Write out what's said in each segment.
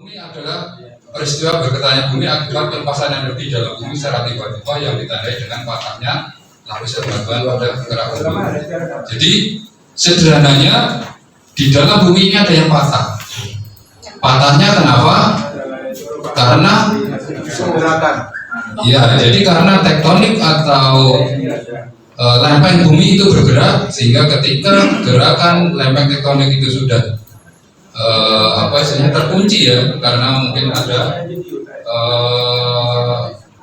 Bumi adalah peristiwa bergetarnya bumi akibat pelepasan energi dalam bumi secara tiba-tiba yang ditandai dengan patahnya lapisan batuan pada pergerakan bumi. Jadi sederhananya di dalam bumi ini ada yang patah. Patahnya kenapa? Karena ya, jadi karena tektonik atau lempeng bumi itu bergerak, sehingga ketika gerakan lempeng tektonik itu sudah istilahnya terkunci ya, karena mungkin ada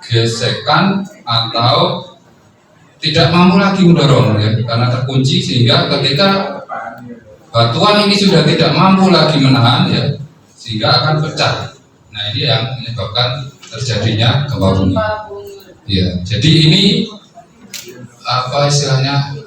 gesekan atau tidak mampu lagi mendorong ya, karena terkunci, sehingga ketika batuan ini sudah tidak mampu lagi menahan ya, sehingga akan pecah. Nah, ini yang menyebabkan terjadinya gempa bumi. Ya, jadi ini istilahnya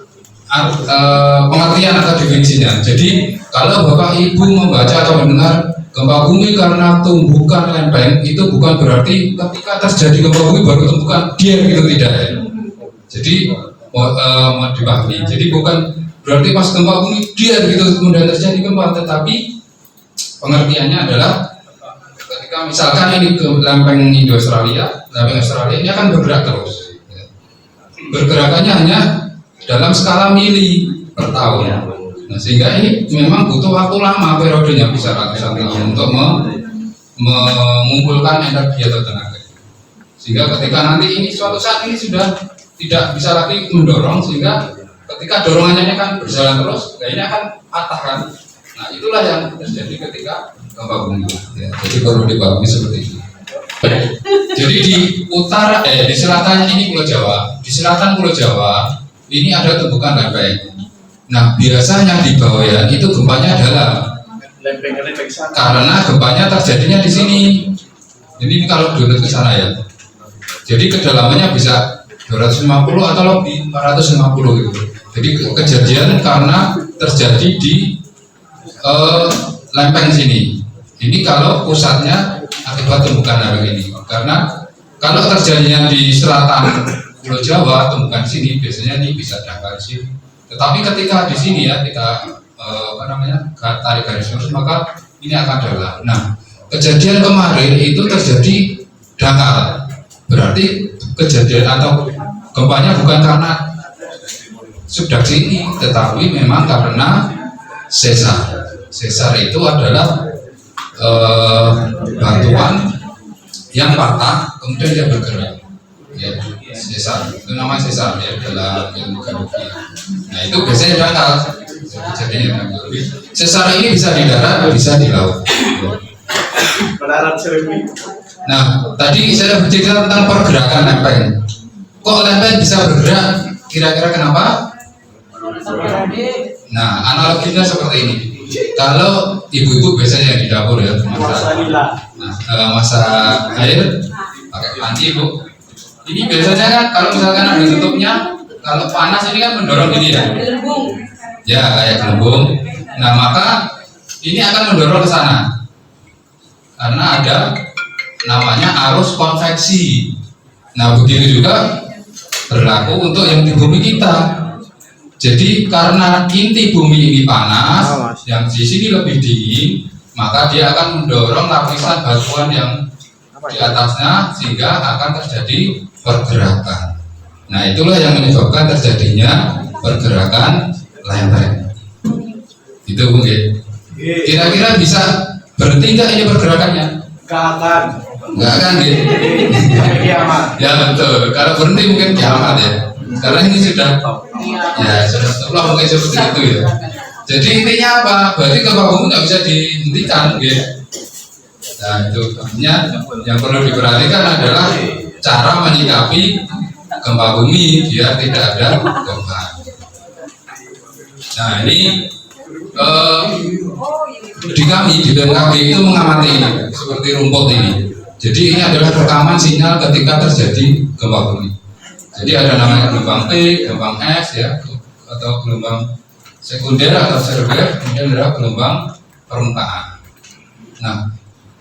pengertian atau definisinya. Jadi kalau Bapak Ibu membaca atau mendengar gempa bumi karena tumbukan lempeng, itu bukan berarti ketika terjadi gempa bumi baru tumbukan dia gitu, tidak ya. Jadi mau dipahami. Jadi bukan berarti pas gempa bumi dia gitu kemudian terjadi gempa, tetapi pengertiannya adalah ketika misalkan ini ke lempeng Australia ini akan bergerak terus. Bergerakannya hanya dalam skala mili per tahun. Nah, sehingga ini memang butuh waktu lama, periodenya bisa ratusan tahun untuk mengumpulkan energi atau tenaga. Sehingga ketika nanti ini suatu saat ini sudah tidak bisa lagi mendorong, sehingga ketika dorongannya kan berjalan terus, ini akan patah kan. Nah, itulah yang terjadi ketika gempa bumi. Ya, jadi perlu dipahami seperti itu. Jadi di utara, di selatan ini Pulau Jawa, di selatan Pulau Jawa ini ada tumbukan lempeng. Nah, biasanya di Bawean itu gempanya adalah lempeng sana. Karena gempanya terjadinya di sini. Ini kalau diurut ke sana ya. Jadi kedalamannya bisa 250 atau lebih 450 gitu. Jadi kejadian karena terjadi di lempeng sini. Ini kalau pusatnya akibat tumbukan lempeng ini. Karena kalau terjadinya di selatan Pulau Jawa, tumbukan sini biasanya ini bisa dangkal sini. Tetapi ketika di sini ya kita tarik garis lurus, maka ini akan dalam. Nah, kejadian kemarin itu terjadi dangkal. Berarti kejadian atau gempanya bukan karena subduksi ini, tetapi memang karena sesar. Sesar itu adalah batuan yang patah kemudian dia bergerak. Ya, sesar, itu namanya sesar ya dalam ilmu geologi. Nah, itu biasanya dangkal. Jadinya dangkal. Sesar ini bisa di darat, bisa di laut. Nah, tadi saya bercerita tentang pergerakan lempeng. Kok lempeng bisa bergerak? Kira-kira kenapa? Nah, analoginya seperti ini. Kalau ibu-ibu biasanya di dapur ya, masak air pakai panci bu. Ini biasanya kan kalau misalkan ada tutupnya, kalau panas ini kan mendorong ini ya. Ya, kayak gelembung. Nah, maka ini akan mendorong ke sana. Karena ada namanya arus konveksi. Nah, begitu juga berlaku untuk yang di bumi kita. Jadi karena inti bumi ini panas, yang di sini lebih dingin, maka dia akan mendorong lapisan batuan yang di atasnya sehingga akan terjadi pergerakan. Nah, itulah yang menyebabkan terjadinya pergerakan lempeng. Itu mungkin. Kira-kira bisa berhenti nggak ini pergerakannya? Nggak akan gitu. Ya betul. Kalau berhenti mungkin kiamat ya. Karena ini sudah mungkin seperti itu ya. Jadi intinya apa? Berarti gempa bumi nggak bisa dihentikan, gitu. Nah, itu artinya yang perlu diperhatikan adalah cara menyikapi gempa bumi biar tidak ada gempa. Nah, ini di kami di BMKG itu mengamati ini seperti rumput ini. Jadi ini adalah rekaman sinyal ketika terjadi gempa bumi. Jadi ada namanya gelombang P, gelombang S ya, atau gelombang sekunder atau serber, kemudian ada gelombang permukaan. Nah,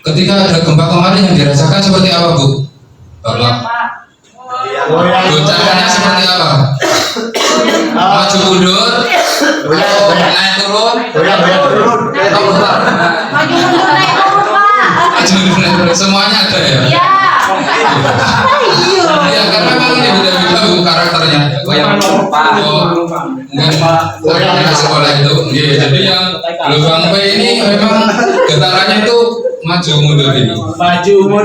ketika ada gempa kemarin yang dirasakan seperti apa Bu? Bapak? Goncangannya seperti apa? Maju mundur, naik turun, atau putar? Maju mundur naik turun Pak. Maju mungkin sekolah itu, jadi yang gelombang P ini memang getarannya itu maju mundur ini.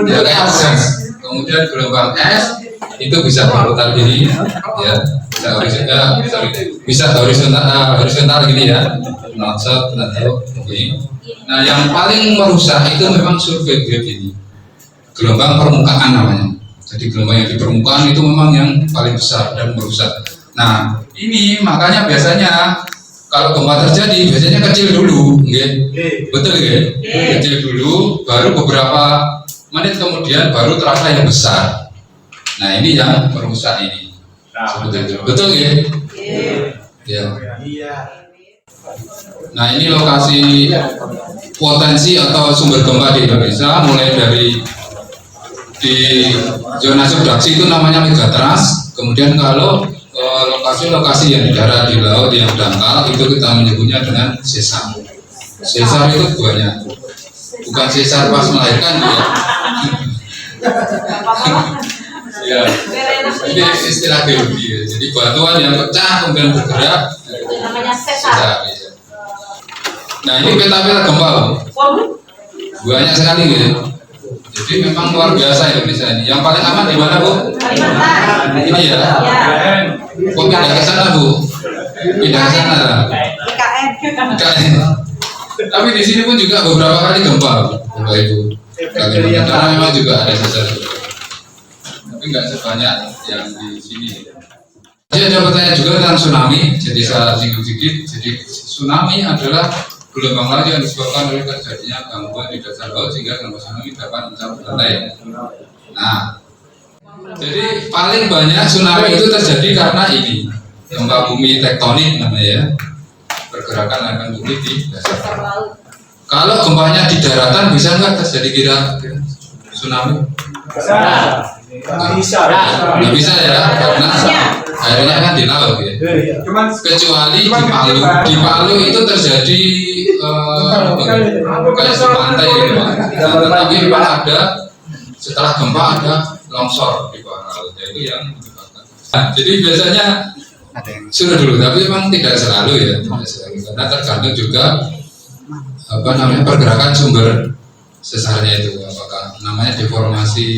Ya kayak S. Kemudian gelombang S itu bisa berputar gini, ya bisa horizontal gini ya, nonsot atau begini. Nah yang paling merusak itu memang survei wave ini, gelombang permukaan namanya. Jadi gelombang yang di permukaan itu memang yang paling besar dan merusak. Nah ini makanya biasanya kalau gempa terjadi biasanya kecil dulu, betul ya? Kecil dulu, baru beberapa menit kemudian baru terasa yang besar. Nah ini yang merusak ini. Betul ya? Ya. Nah ini lokasi potensi atau sumber gempa di Indonesia, mulai dari di zona subduksi itu namanya megatrust. Kemudian kalau lokasi-lokasi yang di darat, di laut, yang dangkal itu kita menyebutnya dengan sesar. Sesar itu banyak, bukan sesar pas melahirkan ya. Ini istilah geologi ya. Jadi batuan yang pecah kemudian bergerak namanya sesar. Nah ini peta-peta gempa banyak sekali gitu. Jadi memang luar biasa Indonesia ini. Yang paling aman di mana Bu? Ini ya. Kok pindah ke sana Bu? Pindah ke sana lah. IKN. Tapi di sini pun juga beberapa kali gempa, Bapak Ibu. Karena memang juga ada sesar. Tapi nggak sebanyak yang di sini. Jadi ada pertanyaan juga tentang tsunami. Jadi saya singgung sedikit. Jadi tsunami adalah gelombang laut yang disebabkan oleh terjadinya gangguan di dasar laut sehingga gelombang tsunami dapat mencapai pantai. Nah, jadi paling banyak tsunami itu terjadi karena ini gempa bumi tektonik namanya ya, pergerakan lempeng bumi di dasar laut. Kalau gempanya di daratan bisa nggak terjadi kira tsunami? Nggak bisa ya, karena airnya kan di laut ya. Kecuali di Palu itu terjadi kayak di pantai gitu. Nah, tetapi memang ada setelah gempa ada longsor di bawah laut, itu yang menyebabkan. Nah, jadi biasanya sudah dulu, tapi memang tidak selalu ya, karena tergantung juga pergerakan sumber sesarnya itu, apakah namanya deformasi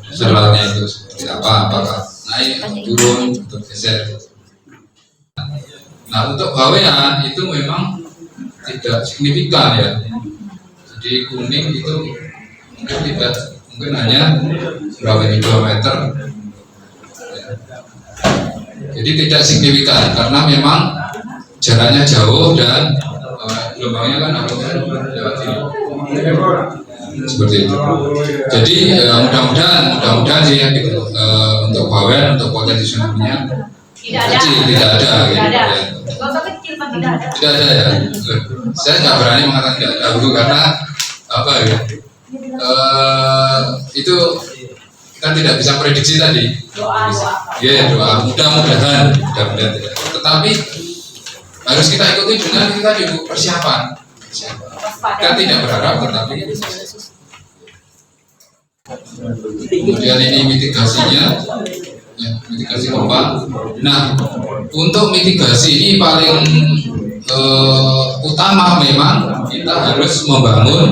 dasar lautnya itu seperti apa, apakah naik, turun, atau geser. Nah untuk bawean itu memang tidak signifikan ya. Jadi kuning itu mungkin hanya berapa ini 2 meter. Jadi tidak signifikan karena memang jaraknya jauh dan gelombangnya kan lewat sini. Seperti itu. Jadi mudah-mudahan sih ya gitu. Untuk bawean, untuk potensi tsunami-nya kecil, tidak ada. Tidak ada ya. Saya nggak berani mengatakan tidak ada dulu karena apa ya? Itu kita tidak bisa prediksi tadi. Ya doa. Mudah-mudahan tidak. Tetapi harus kita ikuti dengan kita persiapan. Kita tidak berharap, tetapi kemudian ini mitigasinya, ya, mitigasi gempa. Nah, untuk mitigasi ini paling utama memang kita harus membangun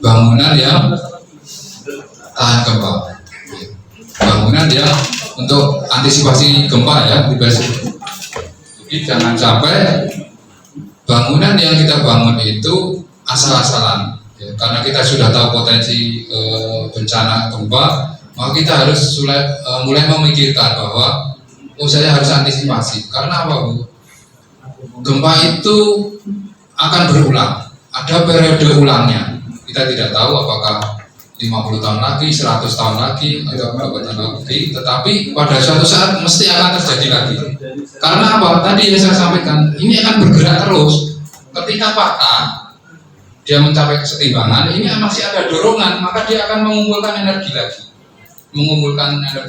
bangunan yang tahan gempa, bangunan yang untuk antisipasi gempa ya. Jadi jangan sampai bangunan yang kita bangun itu asal-asalan ya, karena kita sudah tahu potensi bencana gempa, maka kita harus mulai memikirkan bahwa saya harus antisipasi. Karena apa Bu? Gempa itu akan berulang, ada periode ulangnya. Kita tidak tahu apakah 50 tahun lagi, 100 tahun lagi, atau berapa tahun lagi, tetapi pada suatu saat mesti akan terjadi lagi. Karena apa? Tadi yang saya sampaikan, ini akan bergerak terus. Ketika patah, dia mencapai kesetimbangan, ini masih ada dorongan, maka dia akan mengumpulkan energi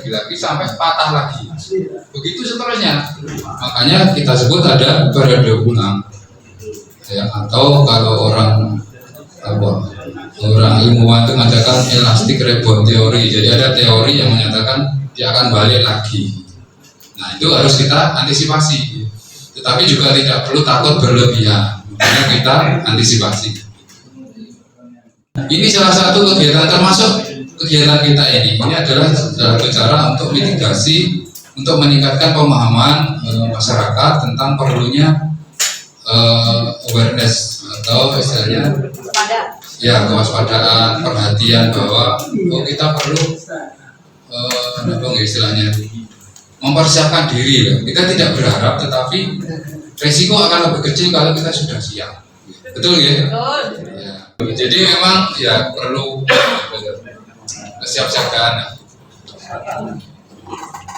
lagi sampai patah lagi. Begitu seterusnya. Makanya kita sebut ada periode ulang. Ya, atau kalau orang ilmuwan itu mengatakan elastic rebound teori. Jadi ada teori yang menyatakan dia akan balik lagi. Nah itu harus kita antisipasi. Tetapi juga tidak perlu takut berlebihan. Makanya kita antisipasi. Ini salah satu kegiatan termasuk kegiatan kita ini. Ini adalah satu cara untuk mitigasi, untuk meningkatkan pemahaman masyarakat tentang perlunya awareness atau istilahnya ya kewaspadaan, perhatian bahwa kita perlu istilahnya mempersiapkan diri. Kita tidak berharap, tetapi resiko akan lebih kecil kalau kita sudah siap. Betul ya? Ya. Jadi memang ya perlu kesiapsiagaan.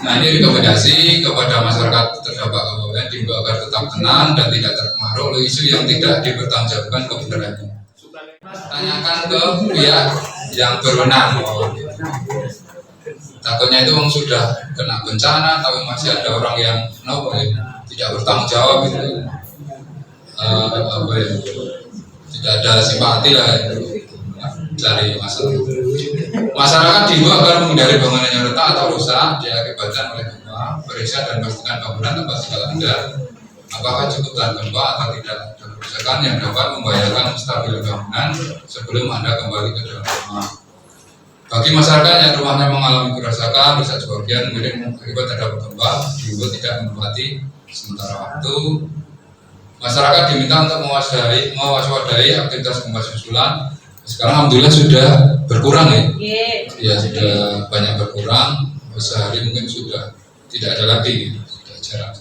Nah ini rekomendasi kepada masyarakat terdampak COVID diimbau agar tetap tenang dan tidak terpengaruh oleh isu yang tidak dipertanggungjawabkan kebenarannya. Tanyakan ke pihak yang berwenang. Takutnya itu sudah kena bencana, tapi masih ada orang yang tidak bertanggung jawab itu, tidak ada simpati lah dari masyarakat. Masyarakat diimbau agar menghindari bangunan yang retak atau rusak diakibatkan oleh gempa, periksa dan pastikan bangunan tempat tinggal Anda apakah cukup tahan gempa atau tidak, dan kerusakan yang dapat membahayakan stabilitas bangunan sebelum Anda kembali ke dalam rumah. Bagi masyarakat yang rumahnya mengalami kerusakan, rusak sebagian, kemudian akibat terdapat gempa, diimbau tidak menempati sementara waktu. Masyarakat diminta untuk mewaspadai aktivitas gempa susulan. Sekarang alhamdulillah sudah berkurang ya. Ya sudah banyak berkurang. Sehari mungkin sudah tidak ada lagi, sudah jarang.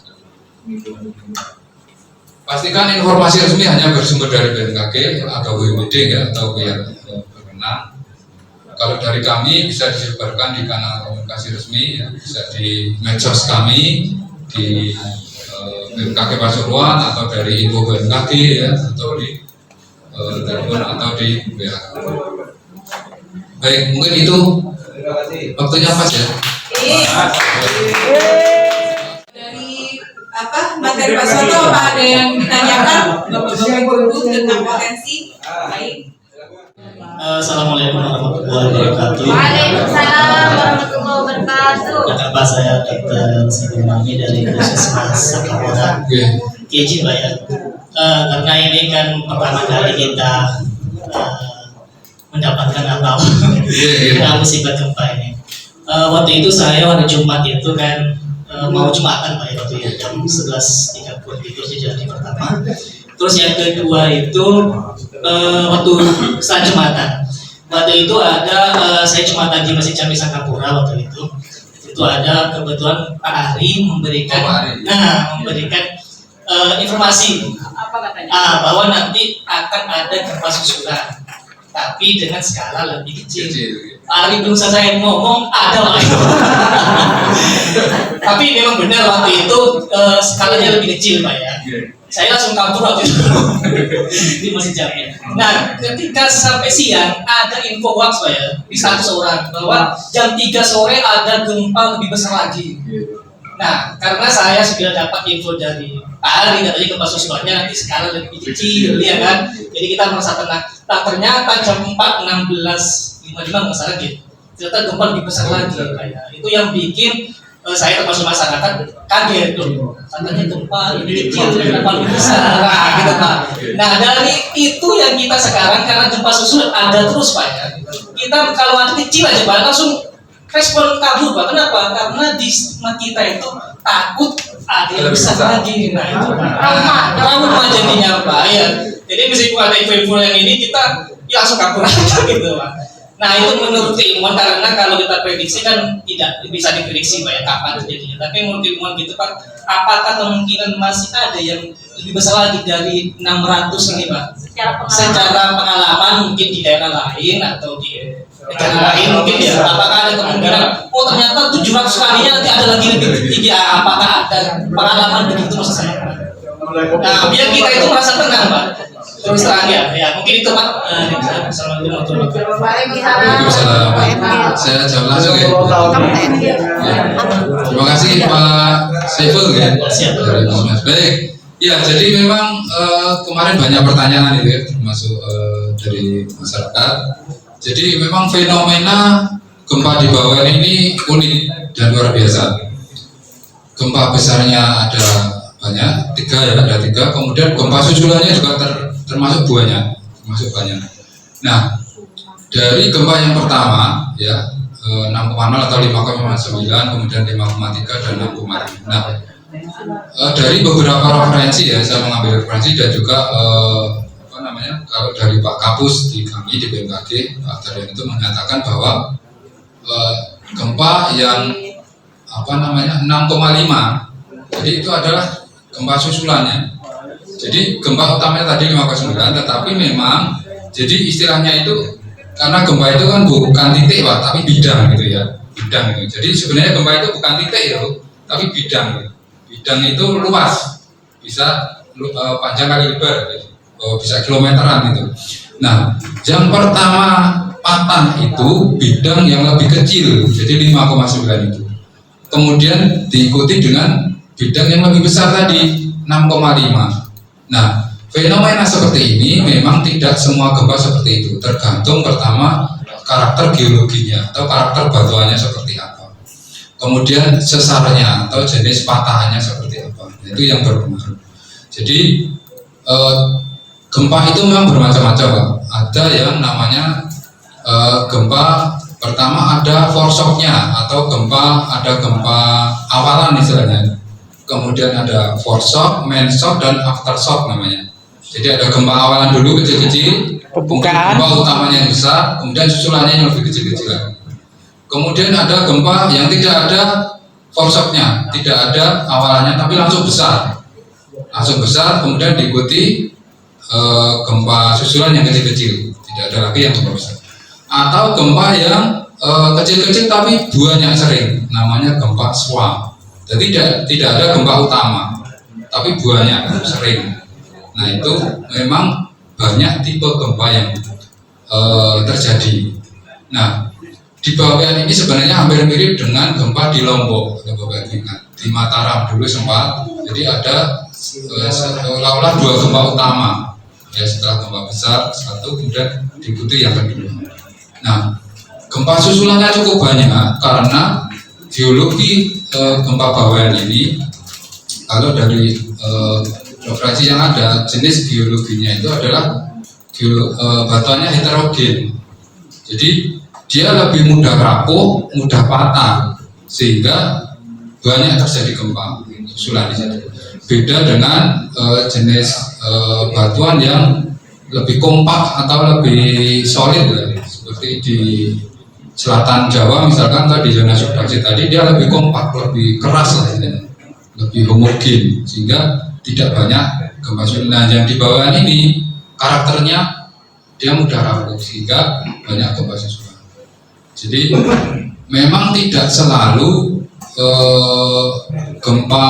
Pastikan informasi resmi hanya bersumber dari BMKG atau BPBD ya, atau pihak berwenang. Kalau dari kami bisa disebarkan di kanal komunikasi resmi, ya, bisa di medsos kami di BMKG Pasuruan atau dari info BMKG ya, atau di telepon atau di WA. Baik, mungkin itu waktunya pas ya. Dari materi Pak Soto ada yang ditanyakan Bapak-bapak Ibu tentang potensi? Baik. Assalamualaikum warahmatullahi wabarakatuh. Waalaikumsalam warahmatullahi wabarakatuh. Nama saya Dr. Sidimami dari Puskesmas Kapolda. Keji Pak ya. Karena ini kan pertama kali kita mendapatkan musibah gempa ini. Waktu itu saya hari Jumat itu kan mau Jumatan Pak ya, waktu itu jam 11.30 itu jadi pertama. Terus yang kedua itu waktu saat Jumatan. Waktu itu ada saya Jumatan di Masjid Jami Sangkapura waktu itu. Itu ada kebetulan Pak Ari memberikan informasi bahwa nanti akan ada gempa susulan, tapi dengan skala lebih kecil. Ari belum selesai ngomong ada lah itu. Tapi memang benar waktu itu skalanya lebih kecil Pak ya. Saya langsung kabur waktu itu di Masjid Jami. Nah, ketika sampai siang ada info hoax Pak ya di 100 orang bahwa jam 3 sore ada gempa lebih besar lagi. Nah, karena saya sudah dapat info dari Pak Ari katanya gempa susulannya nanti skala lebih kecil, ya kan? Jadi kita merasa tenang. Nah, ternyata jam 4.16.55 nggak salah gitu. Ternyata gempa lebih besar lagi, kayak itu yang bikin saya termasuk masyarakat kaget loh. Katanya gempa lebih kecil, gempa lebih besar, gitu Pak. Nah, dari itu yang kita sekarang karena gempa susulan ada terus Pak ya. Kita kalau ada kecil aja Pak langsung respon kabur Pak. Kenapa? Karena di stigma kita itu takut ada yang besar lagi. Nah itu trauma jadinya Pak ya. Jadi meskipun ada info-info yang ini kita ya langsung kabur aja gitu Pak. Nah itu menurut keilmuan, karena kalau kita prediksi kan tidak bisa diprediksi Pak ya kapan terjadinya. Tapi menurut keilmuan gitu Pak, apakah kemungkinan masih ada yang lebih besar lagi dari 600 ini Pak? Secara pengalaman mungkin di daerah lain atau di negara lain mungkin ya. Apakah ada kemungkinan? Oh ternyata 700 kalinya nanti ada lagi lebih tinggi. Apakah ada pengalaman begitu maksud saya? Nah biar kita itu merasa tenang Pak. Terus terang ya mungkin itu Pak. Assalamualaikum warahmatullahi Waalaikumsalam. Saya jawab langsung ya. Terima kasih Pak Saiful ya. Dari Mas. Baik. Ya jadi memang kemarin banyak pertanyaan itu ya, termasuk dari masyarakat. Jadi memang fenomena gempa di bawah ini unik dan luar biasa. gempa besarnya ada banyak, ada tiga. Kemudian gempa susulannya juga termasuk banyak. Nah, dari gempa yang pertama ya 6,0 atau 5,9, kemudian 5,3 dan 6,5. Nah, dari beberapa referensi ya, saya mengambil referensi dan juga kalau dari Pak Kapus di kami di BMKG, Pak Daryan itu menyatakan bahwa gempa yang 6,5, jadi itu adalah gempa susulannya. Jadi gempa utamanya tadi 5,9, tetapi memang jadi istilahnya itu karena gempa itu kan bukan titik Pak, tapi bidang gitu ya, bidang itu. Jadi sebenarnya gempa itu bukan titik ya, tapi bidang. Bidang itu luas, bisa panjang kali lebar, bisa kilometeran gitu. Nah, yang pertama patah itu bidang yang lebih kecil, jadi 5,9 itu. Kemudian diikuti dengan bidang yang lebih besar tadi 6,5. Nah, fenomena seperti ini memang tidak semua gempa seperti itu, tergantung pertama karakter geologinya atau karakter batuannya seperti apa, kemudian sesarnya atau jenis patahannya seperti apa, itu yang berpengaruh. Jadi gempa itu memang bermacam-macam Pak. Ada yang namanya gempa pertama ada foreshock-nya atau ada gempa awalan istilahnya. Kemudian ada foreshock, main shock, dan aftershock namanya. Jadi ada gempa awalan dulu kecil-kecil, kemudian gempa utamanya yang besar, kemudian susulannya yang lebih kecil-kecil lagi. Kemudian ada gempa yang tidak ada foreshock-nya, tidak ada awalannya, tapi langsung besar, kemudian diikuti gempa susulan yang kecil-kecil, tidak ada lagi yang gempa besar. Atau gempa yang kecil-kecil tapi buahnya sering, namanya gempa swarm. Jadi tidak ada gempa utama, tapi buahnya sering. Nah itu memang banyak tipe gempa yang terjadi. Nah di bawah ini sebenarnya hampir mirip dengan gempa di Lombok atau Bapak ingat di Mataram dulu sempat. Jadi ada seolah-olah dua gempa utama. Ya setelah gempa besar satu, kemudian diikuti yang kedua. Nah gempa susulannya cukup banyak karena geologi gempa bawahan ini, kalau dari referensi yang ada, jenis geologinya itu adalah batuannya heterogen. Jadi dia lebih mudah rapuh, mudah patah, sehingga banyak terjadi gempa susulan di situ. Beda dengan jenis batuan yang lebih kompak atau lebih solid, seperti di selatan Jawa misalkan tadi di zona subduksi tadi, dia lebih kompak, lebih keras lah, lebih homogen, sehingga tidak banyak gempa susulan. Nah, yang di bawah ini karakternya dia mudah rapuh sehingga banyak gempa susulan. Jadi memang tidak selalu gempa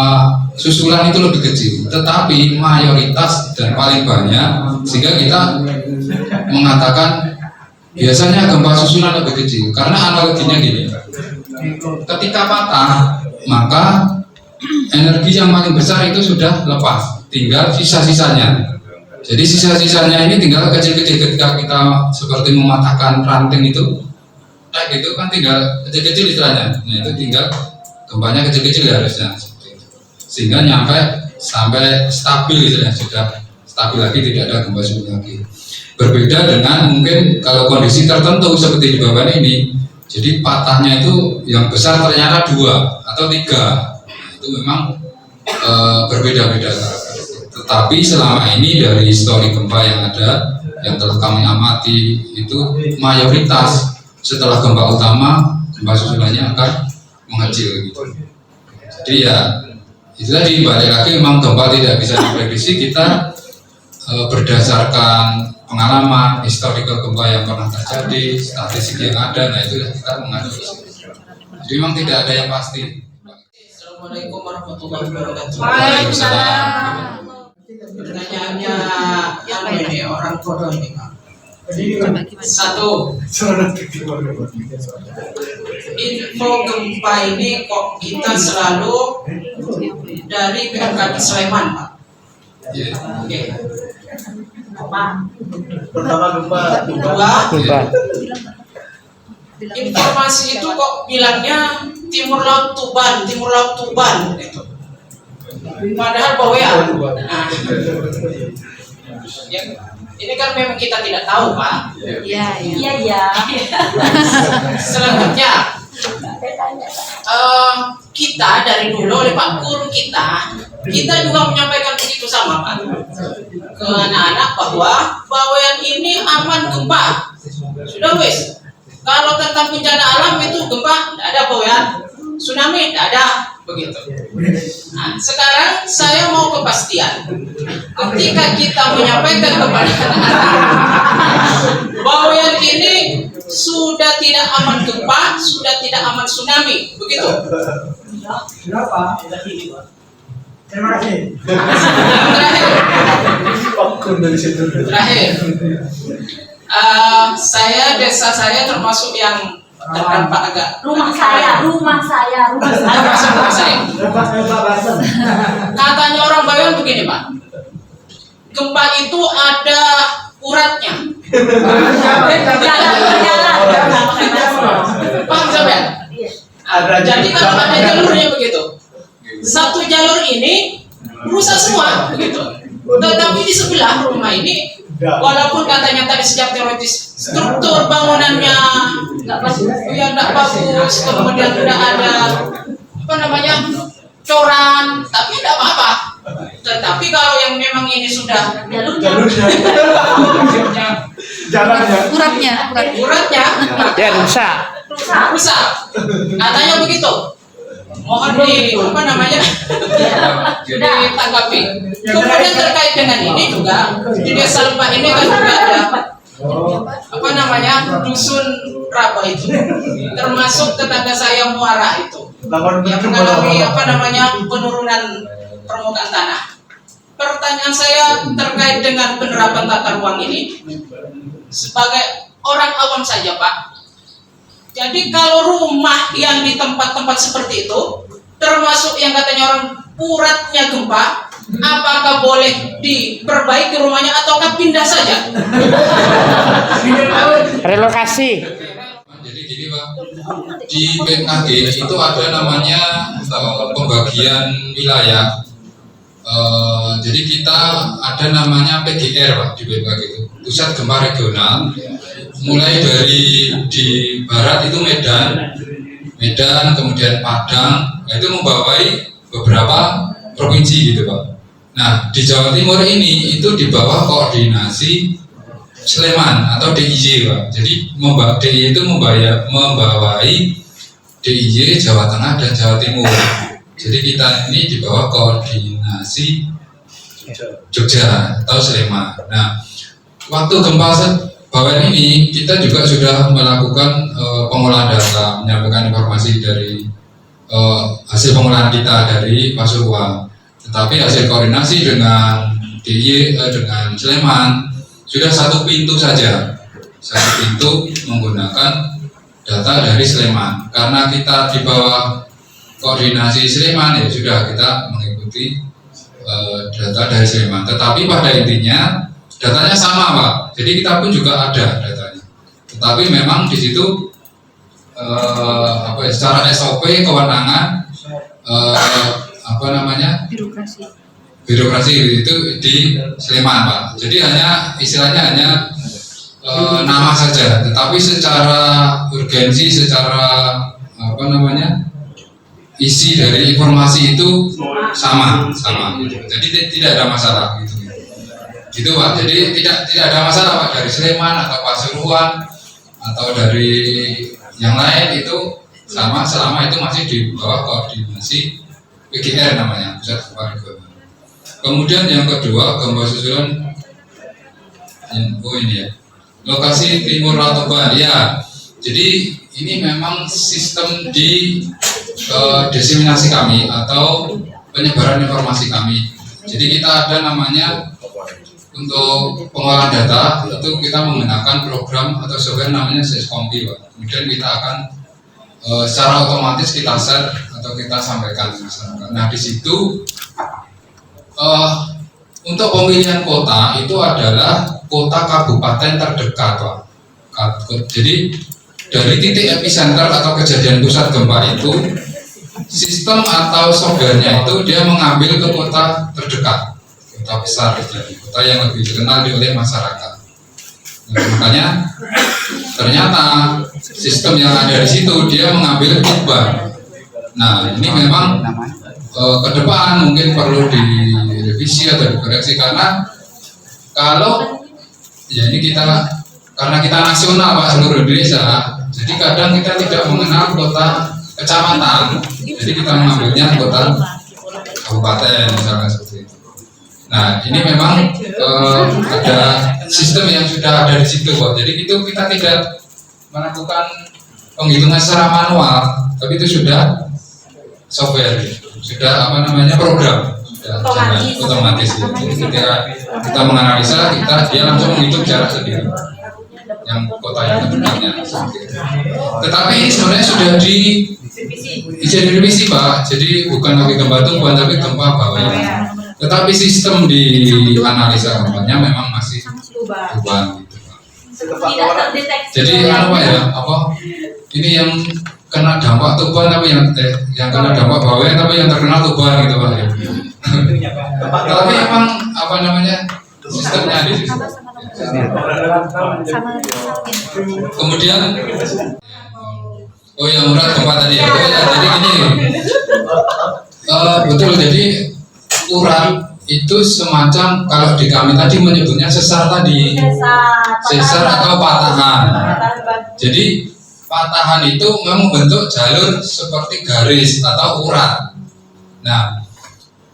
susulan itu lebih kecil, tetapi mayoritas dan paling banyak, sehingga kita mengatakan biasanya gempa susulan lebih kecil. Karena analoginya gini, ketika patah maka energi yang paling besar itu sudah lepas, tinggal sisa-sisanya. Jadi sisa-sisanya ini tinggal kecil-kecil. Ketika kita seperti mematahkan ranting itu, gitu kan tinggal kecil-kecil istilahnya. Nah itu tinggal gempanya kecil-kecil ya harusnya, sehingga sampai stabil istilahnya, sudah stabil lagi, tidak ada gempa susulan lagi. Berbeda dengan mungkin kalau kondisi tertentu seperti di bawah ini, jadi patahnya itu yang besar ternyata 2 atau 3. Itu memang berbeda-beda. Tetapi selama ini dari histori gempa yang ada, yang telah kami amati, itu mayoritas setelah gempa utama, gempa susulannya akan mengecil gitu. Jadi ya itu tadi, balik lagi, memang gempa tidak bisa diprediksi. Kita berdasarkan pengalaman historical gempa yang pernah terjadi, statistik yang ada, nah itu kita menganalisis. Jadi memang tidak ada yang pasti. Assalamualaikum warahmatullahi wabarakatuh. Waalaikumsalam. Pertanyaannya yang ini orang bodoh ini Pak. Satu, info gempa ini kok kita selalu dari BMKG Sleman Pak. Oke. Pertama gempa. Kedua, informasi itu kok bilangnya Timur Laut Tuban, Timur Laut Tuban gitu. Padahal Bawean. Nah, ya, ini kan memang kita tidak tahu, Pak. Iya, iya. Selanjutnya, kita dari dulu oleh Pak Guru kita juga menyampaikan begitu sama Pak ke anak-anak bahwa Bawean ini aman gempa. Sudah wis. Kalau tentang bencana alam itu gempa tidak ada Bawean, tsunami tidak ada begitu. Nah, sekarang saya mau kepastian. Ketika kita menyampaikan kepada anak-anak, Bawean ini sudah tidak aman gempa, sudah tidak aman tsunami, begitu. Kenapa? Terima kasih. Terakhir, desa saya termasuk yang terdampak agak. Rumah saya. Termasuk rumah saya. Katanya orang Bawean begini, Pak. Gempa itu ada uratnya. Paham sampean? Jadi kalau ada jalurnya begitu, satu jalur ini rusak semua begitu. Tetapi di sebelah rumah ini, walaupun katanya tadi sejak teoritis struktur bangunannya nggak bagus, kemudian tidak ada coran, tapi tidak apa-apa. Tetapi kalau yang memang ini sudah uratnya Ya rusak. katanya begitu. Mohon ditanggapi. Kemudian terkait dengan ini juga di desa Lembah ini kan juga ada dusun Raba itu, termasuk tetangga saya Muara itu yang mengalami penurunan permukaan tanah. Pertanyaan saya terkait dengan penerapan tata ruang ini sebagai orang awam saja, Pak. Jadi kalau rumah yang di tempat-tempat seperti itu, termasuk yang katanya orang uratnya gempa, apakah boleh diperbaiki rumahnya ataukah pindah saja? Relokasi. Jadi gini Pak, di BMKG itu ada namanya pembagian wilayah. Jadi kita ada namanya PGR Pak di BMKG itu, Pusat Gempa Regional. Mulai dari di barat itu Medan, kemudian Padang, itu membawai beberapa provinsi gitu Pak. Nah di Jawa Timur ini itu di bawah koordinasi Sleman atau DIY Pak. Jadi DIY itu membawai DIY Jawa Tengah dan Jawa Timur. Jadi kita ini di bawah koordinasi Jogja atau Sleman. Nah waktu gempa Bawean ini kita juga sudah melakukan pengolahan data, menyampaikan informasi dari hasil pengolahan kita dari Pasuruan. Tetapi hasil koordinasi dengan DIY dengan Sleman sudah satu pintu saja, satu pintu menggunakan data dari Sleman. Karena kita di bawah koordinasi Sleman ya sudah kita mengikuti data dari Sleman. Tetapi pada intinya datanya sama Pak, jadi kita pun juga ada datanya. Tetapi memang di situ secara SOP kewenangan birokrasi itu di Sleman Pak. Jadi istilahnya hanya nama saja, tetapi secara urgensi, secara isi dari informasi itu sama gitu. Jadi tidak ada masalah gitu Pak. Jadi tidak ada masalah Pak dari Sleman atau Pasuruan atau dari yang lain, itu sama selama itu masih di bawah koordinasi PGR namanya, Pusat Gempa Regional. Kemudian yang kedua, gempa susulan lokasi Timur Laut Tuban ya. Jadi ini memang sistem di diseminasi kami atau penyebaran informasi kami. Jadi kita ada namanya untuk pengolahan data itu kita menggunakan program atau software namanya Syscompi Pak. Kemudian kita akan secara otomatis kita share atau kita sampaikan ke masyarakat. Nah di situ untuk pemilihan kota itu adalah kota kabupaten terdekat Pak. Jadi dari titik epicenter atau kejadian pusat gempa itu, sistem atau softwarenya itu dia mengambil ke kota terdekat, kota besar, jadi kota yang lebih dikenal oleh masyarakat. Nah, makanya ternyata sistem yang ada di situ dia mengambil korban. Nah, ini memang ke depan mungkin perlu direvisi atau dikoreksi, karena kalau ya ini karena kita nasional Pak, seluruh Indonesia, jadi kadang kita tidak mengenal kota kecamatan, jadi kita mengambilnya kota kabupaten misalnya seperti itu. Nah, ini memang ada sistem yang sudah ada di situ Pak, jadi itu kita tidak melakukan penghitungan secara manual, tapi itu sudah software, sudah program, sudah otomatis. Jadi ketika kita menganalisa, dia langsung menghitung jarak sendiri yang kota yang terdekatnya. Tetapi ini sebenarnya sudah direvisi Pak, jadi bukan lagi gempa tumbuhan tapi gempa bawah. Tetapi sistem di analisa gempanya memang masih tuban gitu Pak. Jadi ini yang kena dampak tuban tapi yang kena dampak bawah tapi yang terkena tuban gitu Pak ya. Tapi emang sistemnya di situ. Kemudian yang urat gempa tadi ya. Jadi gini, betul, jadi urat itu semacam, kalau di kami tadi menyebutnya sesar tadi, sesar atau patahan. Jadi patahan itu membentuk jalur seperti garis atau urat. Nah,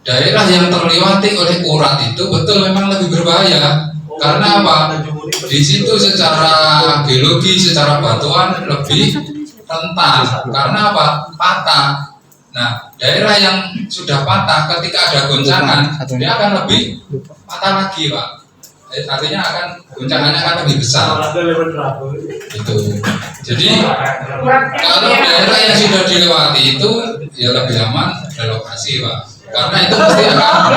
daerah yang terlewati oleh urat itu betul memang lebih berbahaya. Karena apa? Di situ secara geologi, secara batuan lebih rentan. Karena apa? Patah. Nah, daerah yang sudah patah ketika ada goncangan, dia akan lebih patah lagi, Pak. Artinya goncangannya akan lebih besar. Itu. Jadi kalau daerah yang sudah dilewati itu ya lebih aman relokasi, Pak. Karena itu pasti akan.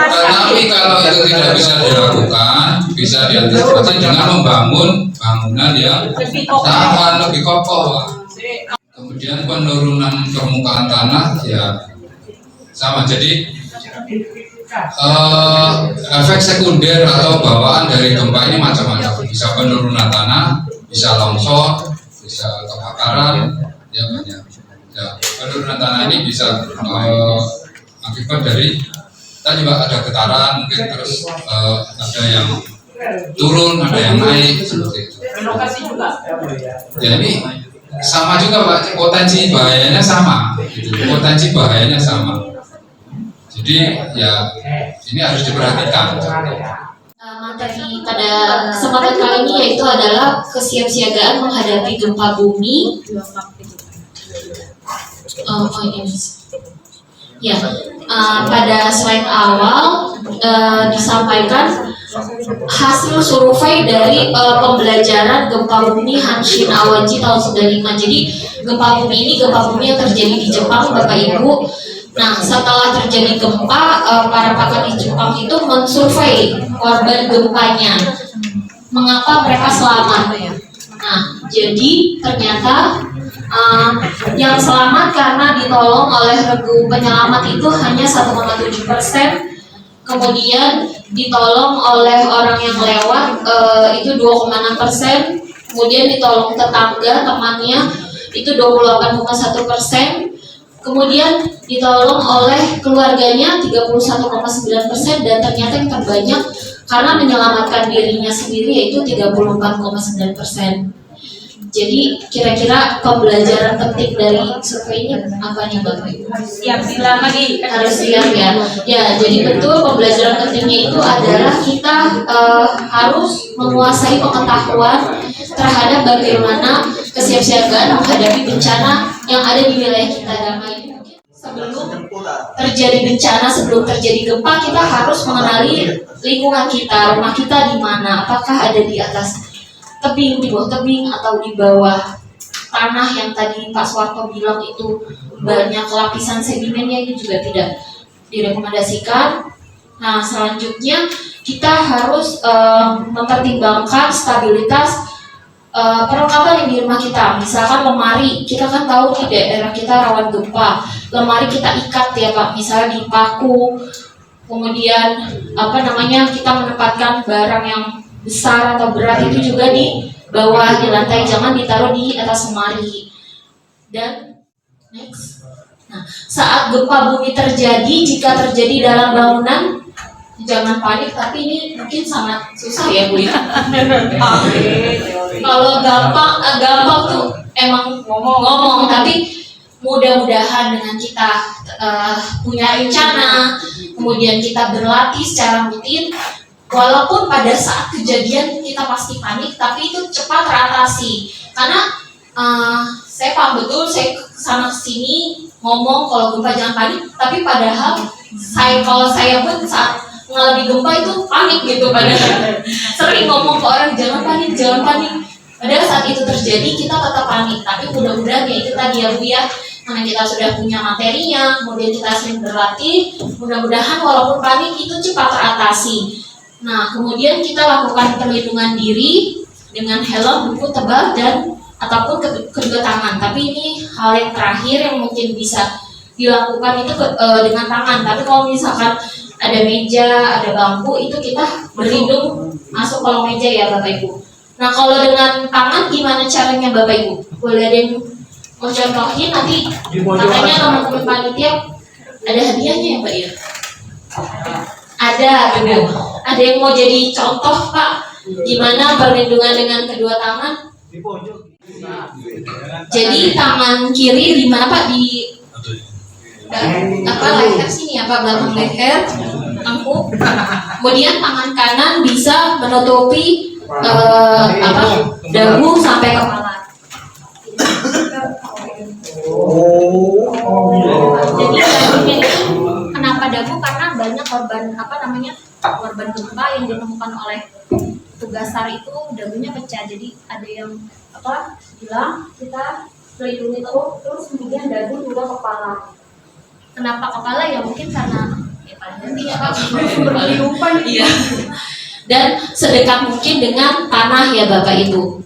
Tetapi kalau itu tidak bisa dilakukan, bisa diantisipasi dengan membangun bangunan yang tahan, lebih kokoh, Pak. Kemudian penurunan permukaan tanah ya sama. Jadi efek sekunder atau bawaan dari gempa ini macam-macam. Bisa penurunan tanah, bisa longsor, bisa kebakaran, ya banyak. Ya, penurunan tanah ini bisa akibat dari tadi Pak, ada getaran mungkin, terus ada yang turun, ada yang naik seperti itu. Ya ini sama juga Pak, potensi bahayanya sama, gitu. Potensi bahayanya sama. Jadi ya ini harus diperhatikan. Materi pada kesempatan kali ini yaitu adalah kesiapsiagaan menghadapi gempa bumi. Pada slide awal disampaikan hasil survei dari pembelajaran gempa bumi Hanshin Awaji tahun 95. Jadi gempa bumi ini gempa bumi yang terjadi di Jepang, Bapak Ibu. Nah, setelah terjadi gempa, para pakar di Jepang itu mensurvei korban gempanya. Mengapa mereka selamat? Nah, jadi ternyata yang selamat karena ditolong oleh regu penyelamat itu hanya 1,7%. Kemudian ditolong oleh orang yang lewat itu 2,6%. Kemudian ditolong tetangga temannya itu 28,1%. Kemudian ditolong oleh keluarganya 31,9%, dan ternyata yang terbanyak karena menyelamatkan dirinya sendiri yaitu 34,9%. Jadi kira-kira pembelajaran penting dari surveinya apanya Bapak Ibu? Siap silang lagi. Harus siap ya. Ya, jadi betul pembelajaran pentingnya itu adalah kita harus menguasai pengetahuan terhadap bagaimana kesiapsiagaan menghadapi bencana yang ada di wilayah kita. Sebelum terjadi bencana, sebelum terjadi gempa, kita harus mengenali lingkungan kita, rumah kita di mana, apakah ada di atas tebing, di bawah tebing, atau di bawah tanah yang tadi Pak Suwarto bilang itu banyak lapisan sedimennya, itu juga tidak direkomendasikan. Nah, selanjutnya kita harus mempertimbangkan stabilitas perlengkapan yang di rumah kita, misalkan lemari, kita kan tahu di daerah kita rawan gempa, lemari kita ikat ya Pak, misalnya di paku, kemudian kita menempatkan barang yang besar atau berat itu juga di bawah di lantai, jangan ditaruh di atas lemari. Dan next, nah saat gempa bumi terjadi, jika terjadi dalam bangunan, jangan panik, tapi ini mungkin sangat susah ya Bu ya. Kalau gampang tuh emang ngomong, tapi mudah-mudahan dengan kita punya rencana, kemudian kita berlatih secara rutin, walaupun pada saat kejadian kita pasti panik, tapi itu cepat teratasi. Karena saya paham betul, saya kesana kesini ngomong kalau gempa jangan panik, tapi padahal kalau saya pun saat mengalami gempa itu panik gitu, padahal sering ngomong ke orang jangan panik. Padahal saat itu terjadi kita tetap panik, tapi mudah-mudahan ya itu tadi ya Bu ya, karena kita sudah punya materinya, kemudian kita sering berlatih, mudah-mudahan walaupun panik itu cepat teratasi. Nah kemudian kita lakukan perlindungan diri dengan helm, buku tebal, dan ataupun kedua tangan. Tapi ini hal yang terakhir yang mungkin bisa dilakukan itu dengan tangan. Tapi kalau misalkan ada meja, ada bangku, itu kita berlindung masuk kolong meja ya Bapak Ibu. Nah kalau dengan tangan gimana caranya Bapak Ibu? Boleh ada yang mau contohin, nanti katanya teman-teman panitia ada hadiahnya ya Pak ya? Ada gitu. Ada yang mau jadi contoh Pak? Gimana perlindungan dengan kedua tangan? Jadi tangan kiri di mana Pak? Di leher sini ya Pak, belakang leher, tengkuk. Kemudian tangan kanan bisa menutupi dagu sampai kepala. Jadi dagunya itu kenapa dagu? Karena banyak korban gempa yang ditemukan oleh tugas SAR itu dagunya pecah. Jadi ada yang bilang kita pelindungi terus kemudian dagu juga kepala. Kenapa kepala? Ya mungkin karena paling penting ya Pak, berkehidupan. Iya. Dan sedekat mungkin dengan tanah ya Bapak Ibu.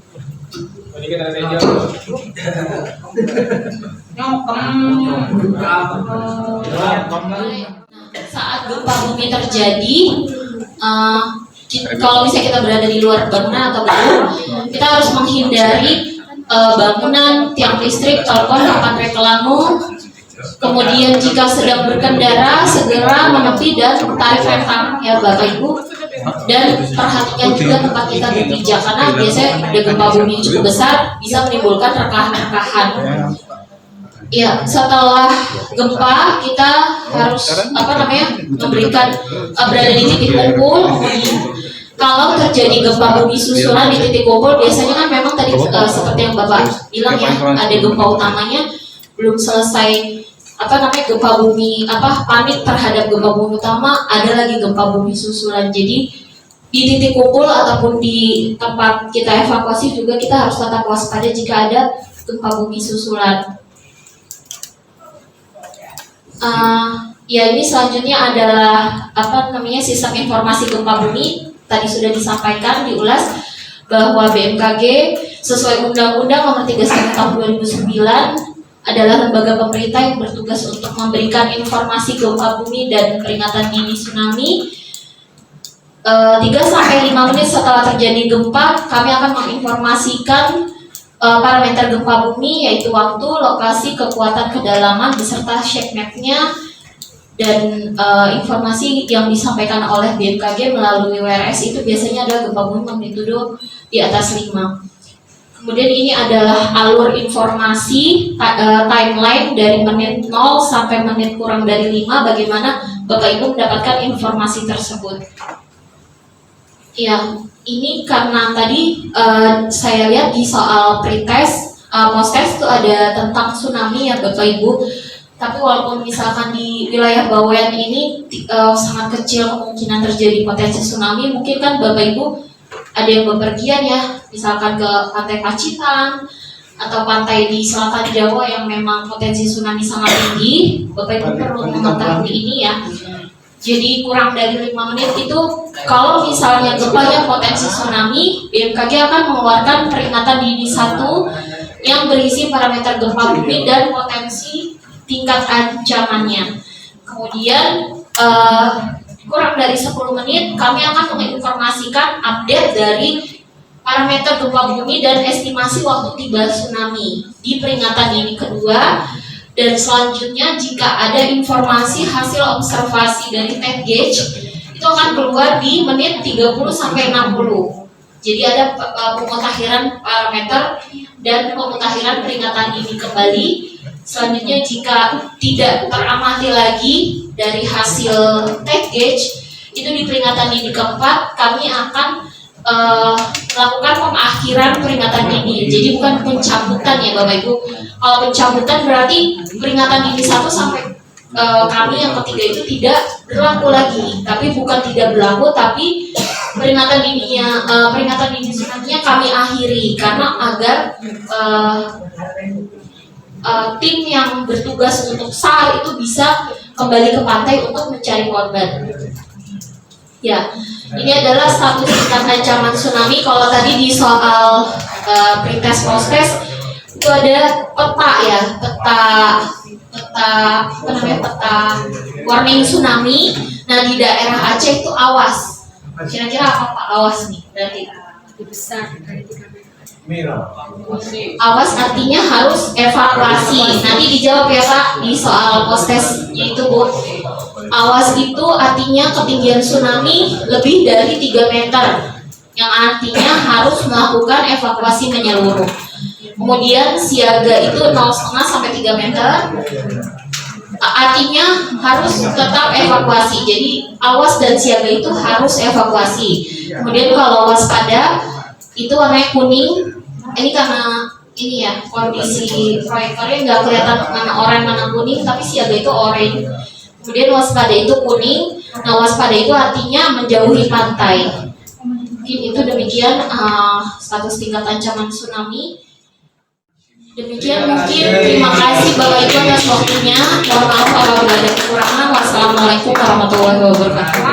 Saat gempa bumi terjadi, kalau misalnya kita berada di luar bangunan atau gedung, kita harus menghindari bangunan, tiang listrik, telepon, papan reklame. Kemudian jika sedang berkendara, segera menepi dan tarik rem ya Bapak Ibu. Dan perhatikan juga tempat kita berpijak, karena biasanya ada gempa bumi cukup besar bisa menimbulkan rekahan-rekahan. Ya, setelah gempa kita harus memberikan berada di titik kumpul. Kalau terjadi gempa bumi susulan di titik kumpul, biasanya kan memang tadi seperti yang Bapak bilang ya, ada gempa utamanya belum selesai gempa bumi panik terhadap gempa bumi utama, ada lagi gempa bumi susulan. Jadi di titik kumpul ataupun di tempat kita evakuasi juga kita harus tetap waspada jika ada gempa bumi susulan. Ya ini selanjutnya adalah sistem informasi gempa bumi. Tadi sudah disampaikan, diulas bahwa BMKG sesuai Undang-Undang Nomor 31 Tahun 2009 adalah lembaga pemerintah yang bertugas untuk memberikan informasi gempa bumi dan peringatan dini tsunami. 3-5 menit setelah terjadi gempa, kami akan menginformasikan parameter gempa bumi, yaitu waktu, lokasi, kekuatan, kedalaman, beserta shape map-nya, dan informasi yang disampaikan oleh BMKG melalui WRS itu biasanya adalah gempa bumi magnitudo di atas 5. Kemudian ini adalah alur informasi timeline dari menit 0 sampai menit kurang dari 5, bagaimana Bapak Ibu mendapatkan informasi tersebut. Ya, ini karena tadi saya lihat di soal pretest, post-test itu ada tentang tsunami ya Bapak Ibu. Tapi walaupun misalkan di wilayah Bawean ini sangat kecil kemungkinan terjadi potensi tsunami, mungkin kan Bapak Ibu ada yang bepergian ya, misalkan ke pantai Pacitan atau pantai di selatan Jawa yang memang potensi tsunami sangat tinggi. Bapak Ibu perlu mengetahui ini ya. Jadi kurang dari 5 menit itu kalau misalnya gempanya potensi tsunami, BMKG akan mengeluarkan peringatan dini berisi parameter gempa bumi dan potensi tingkat ancamannya. Kemudian kurang dari 10 menit kami akan menginformasikan update dari parameter gempa bumi dan estimasi waktu tiba tsunami di peringatan dini kedua. Dan selanjutnya jika ada informasi hasil observasi dari tech gauge itu akan keluar di menit 30 sampai 60. Jadi ada pemutakhiran parameter dan pemutakhiran peringatan dini kembali. Selanjutnya jika tidak teramati lagi dari hasil tech gauge itu di peringatan dini keempat kami akan melakukan pengakhiran peringatan dini. Jadi bukan pencabutan ya Bapak Ibu. Kalau pencabutan berarti peringatan dini 1 sampai kami yang ketiga itu tidak berlaku lagi. Tapi bukan tidak berlaku, tapi peringatan dini tsunami-nya kami akhiri karena agar tim yang bertugas untuk SAR itu bisa kembali ke pantai untuk mencari korban. Ya, ini adalah status tingkat ancaman tsunami. Kalau tadi di soal pretest post-test itu ada peta ya, peta warning tsunami. Nah di daerah Aceh itu awas. Kira-kira apa Pak awas nih? Berarti besar. awas artinya harus evakuasi. Nanti dijawab ya Pak di soal post-test itu Bu. Awas itu artinya ketinggian tsunami lebih dari 3 meter, yang artinya harus melakukan evakuasi menyeluruh. Kemudian siaga itu 0,5 sampai 3 meter, artinya harus tetap evakuasi. Jadi awas dan siaga itu harus evakuasi. Kemudian kalau waspada itu warnanya kuning. Ini karena ini ya kondisi proyektornya nggak kelihatan mana oranye mana kuning, tapi siaga itu oranye. Kemudian waspada itu kuning. Nah waspada itu artinya menjauhi pantai. Mungkin itu demikian status tingkat ancaman tsunami. Demikian mungkin, terima kasih Bapak Ibu atas waktunya. Mohon maaf apabila ada kekurangan. Wassalamualaikum warahmatullahi wabarakatuh.